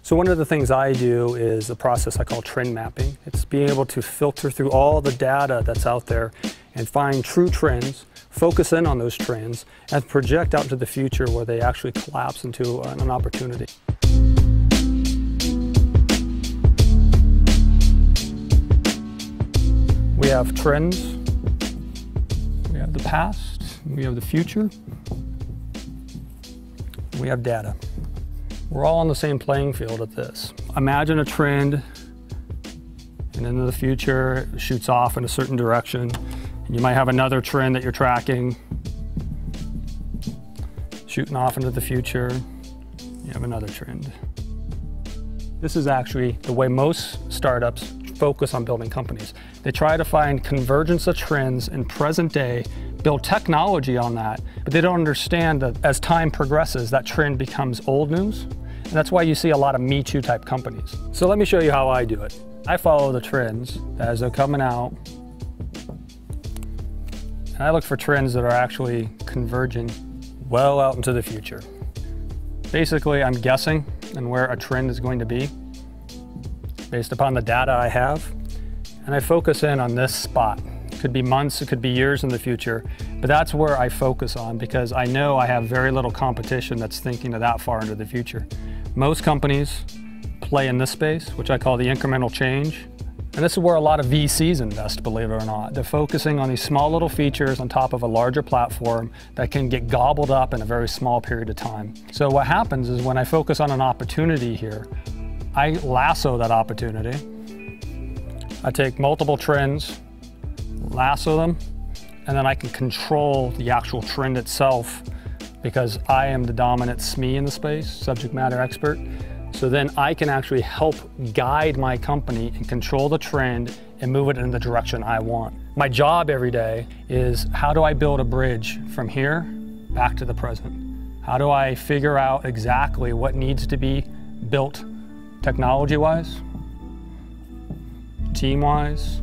So one of the things I do is a process I call trend mapping. It's being able to filter through all the data that's out there and find true trends, focus in on those trends, and project out into the future where they actually collapse into an opportunity. We have trends, we have the past, we have the future, we have data. We're all on the same playing field at this. Imagine a trend, and in the future it shoots off in a certain direction. And you might have another trend that you're tracking, shooting off into the future. You have another trend. This is actually the way most startups focus on building companies. They try to find convergence of trends in present day, build technology on that, but they don't understand that as time progresses, that trend becomes old news. And that's why you see a lot of Me Too type companies. So let me show you how I do it. I follow the trends as they're coming out, and I look for trends that are actually converging well out into the future. Basically, I'm guessing on where a trend is going to be based upon the data I have, and I focus in on this spot. It could be months, it could be years in the future, but that's where I focus on because I know I have very little competition that's thinking of that far into the future. Most companies play in this space, which I call the incremental change, and this is where a lot of VCs invest, believe it or not. They're focusing on these small little features on top of a larger platform that can get gobbled up in a very small period of time. So what happens is when I focus on an opportunity here, I lasso that opportunity. I take multiple trends, lasso them, and then I can control the actual trend itself because I am the dominant SME in the space, subject matter expert. So then I can actually help guide my company and control the trend and move it in the direction I want. My job every day is how do I build a bridge from here back to the present? How do I figure out exactly what needs to be built technology-wise, team-wise,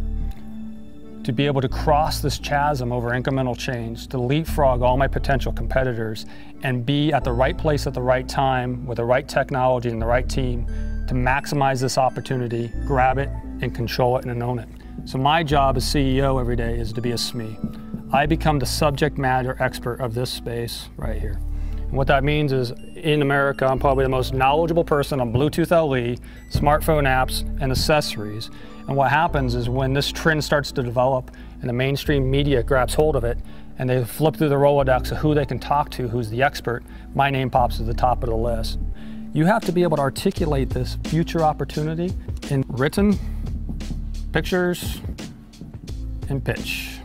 to be able to cross this chasm over incremental change, to leapfrog all my potential competitors and be at the right place at the right time with the right technology and the right team to maximize this opportunity, grab it, and control it and own it. So my job as CEO every day is to be a SME. I become the subject matter expert of this space right here. And what that means is in America, I'm probably the most knowledgeable person on Bluetooth LE, smartphone apps, and accessories. And what happens is when this trend starts to develop and the mainstream media grabs hold of it and they flip through the Rolodex of who they can talk to, who's the expert, my name pops at the top of the list. You have to be able to articulate this future opportunity in written, pictures, and pitch.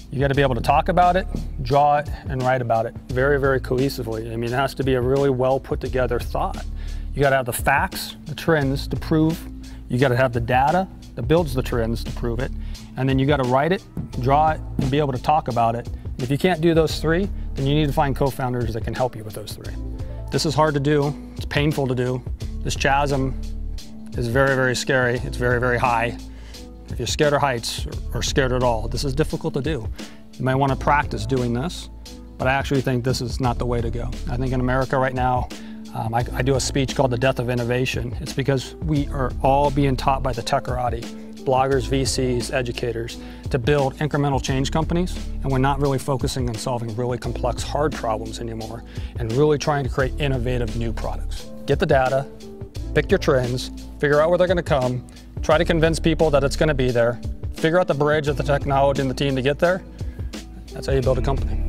You got to be able to talk about it, draw it, and write about it very, very cohesively. I mean, it has to be a really well put together thought. You got to have the facts, the trends to prove. You got to have the data that builds the trends to prove it. And then you got to write it, draw it, and be able to talk about it. If you can't do those three, then you need to find co-founders that can help you with those three. This is hard to do. It's painful to do. This chasm is very, very scary. It's very, very high. If you're scared of heights or scared at all, this is difficult to do. You might want to practice doing this, but I actually think this is not the way to go. I think in America right now, I do a speech called The Death of Innovation. It's because we are all being taught by the technorati, bloggers, VCs, educators, to build incremental change companies, and we're not really focusing on solving really complex, hard problems anymore, and really trying to create innovative new products. Get the data, pick your trends, figure out where they're going to come, try to convince people that it's going to be there, figure out the bridge of the technology and the team to get there. That's how you build a company.